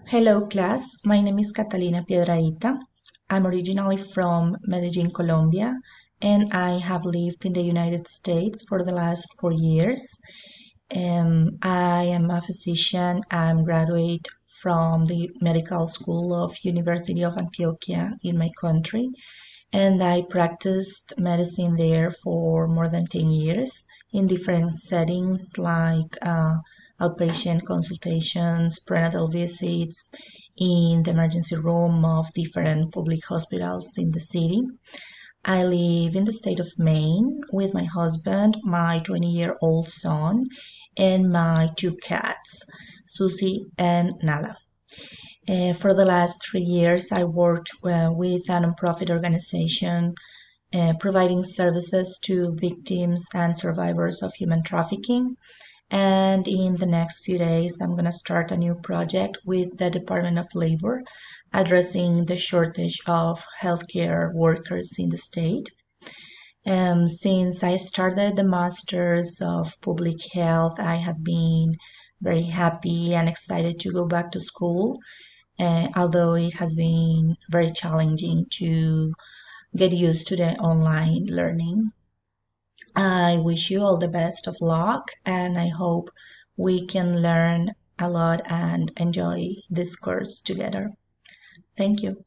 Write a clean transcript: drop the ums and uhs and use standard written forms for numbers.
Hello class, my name is Catalina Piedrahita. I'm originally from Medellin, Colombia, and I have lived in the United States for the last 4 years. I am a physician. I'm graduate from the Medical School of University of Antioquia in my country, and I practiced medicine there for more than 10 years in different settings like outpatient consultations, prenatal visits, in the emergency room of different public hospitals in the city. I live in the state of Maine with my husband, my 20-year-old son, and my two cats, Susie and Nala. For the last 3 years, I worked with a nonprofit organization providing services to victims and survivors of human trafficking. And in the next few days, I'm going to start a new project with the Department of Labor addressing the shortage of healthcare workers in the state. Since I started the Masters of Public Health, I have been very happy and excited to go back to school, although it has been very challenging to get used to the online learning. I wish you all the best of luck, and I hope we can learn a lot and enjoy this course together. Thank you.